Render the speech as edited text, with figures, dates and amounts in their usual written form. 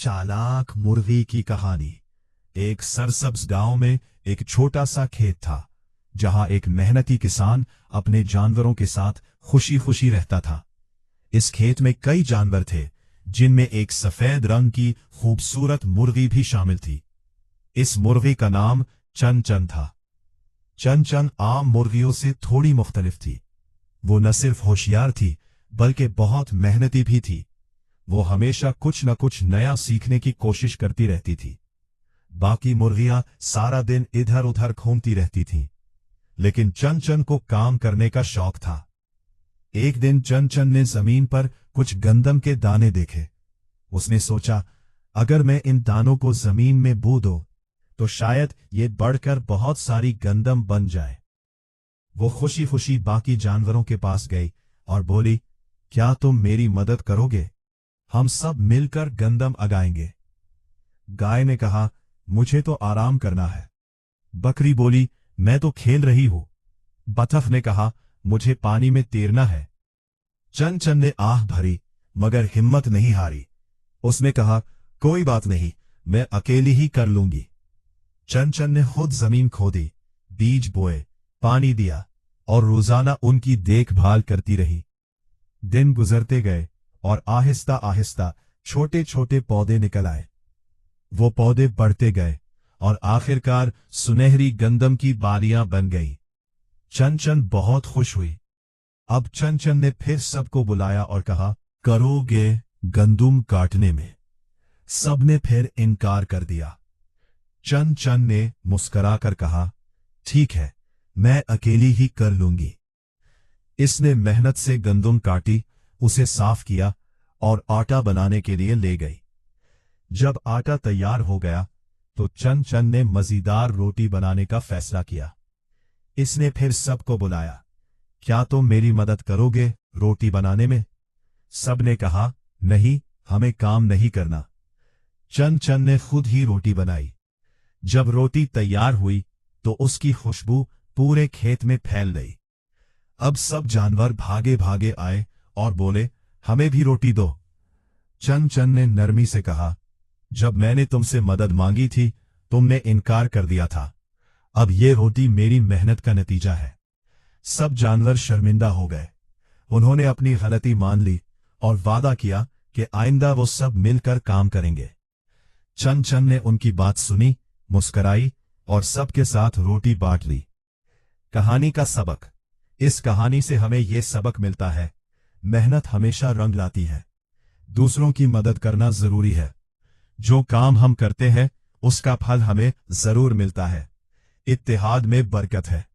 चालाक मुर्गी की कहानी। एक सरसब्ज गांव में एक छोटा सा खेत था, जहां एक मेहनती किसान अपने जानवरों के साथ खुशी खुशी रहता था। इस खेत में कई जानवर थे, जिनमें एक सफेद रंग की खूबसूरत मुर्गी भी शामिल थी। इस मुर्गी का नाम चन चन था। चन चन आम मुर्गियों से थोड़ी मुख्तलिफ थी। वो न सिर्फ होशियार थी, बल्कि बहुत मेहनती भी थी। वो हमेशा कुछ न कुछ नया सीखने की कोशिश करती रहती थी। बाकी मुर्गियां सारा दिन इधर उधर घूमती रहती थीं, लेकिन चन चन को काम करने का शौक था। एक दिन चन चन ने जमीन पर कुछ गंदम के दाने देखे। उसने सोचा, अगर मैं इन दानों को जमीन में बो दूं, तो शायद ये बढ़कर बहुत सारी गंदम बन जाए। वो खुशी खुशी बाकी जानवरों के पास गई और बोली, क्या तुम मेरी मदद करोगे? हम सब मिलकर गंदम उगाएंगे। गाय ने कहा, मुझे तो आराम करना है। बकरी बोली, मैं तो खेल रही हूं। बतख ने कहा, मुझे पानी में तैरना है। चन चन ने आह भरी, मगर हिम्मत नहीं हारी। उसने कहा, कोई बात नहीं, मैं अकेली ही कर लूंगी। चन चन ने खुद जमीन खोदी, बीज बोए, पानी दिया और रोजाना उनकी देखभाल करती रही। दिन गुजरते गए और आहिस्ता आहिस्ता छोटे छोटे पौधे निकल आए। वो पौधे बढ़ते गए और आखिरकार सुनहरी गंदम की बालियां बन गई। चन चन बहुत खुश हुई। अब चन चन ने फिर सबको बुलाया और कहा, करोगे गंदम काटने में? सबने फिर इनकार कर दिया। चन चन ने मुस्कुराकर कहा, ठीक है, मैं अकेली ही कर लूंगी। इसने मेहनत से गंदम काटी, उसे साफ किया और आटा बनाने के लिए ले गई। जब आटा तैयार हो गया, तो चन चन ने मजेदार रोटी बनाने का फैसला किया। इसने फिर सबको बुलाया, क्या तुम मेरी मदद करोगे रोटी बनाने में? सबने कहा, नहीं, हमें काम नहीं करना। चन चन ने खुद ही रोटी बनाई। जब रोटी तैयार हुई, तो उसकी खुशबू पूरे खेत में फैल गई। अब सब जानवर भागे भागे आए और बोले, हमें भी रोटी दो। चन चन ने नरमी से कहा, जब मैंने तुमसे मदद मांगी थी, तुमने इनकार कर दिया था। अब ये रोटी मेरी मेहनत का नतीजा है। सब जानवर शर्मिंदा हो गए। उन्होंने अपनी गलती मान ली और वादा किया कि आइंदा वो सब मिलकर काम करेंगे। चन चन ने उनकी बात सुनी, मुस्कुराई और सबके साथ रोटी बांट ली। कहानी का सबक। इस कहानी से हमें यह सबक मिलता है, मेहनत हमेशा रंग लाती है। दूसरों की मदद करना जरूरी है। जो काम हम करते हैं, उसका फल हमें जरूर मिलता है। इत्तेहाद में बरकत है।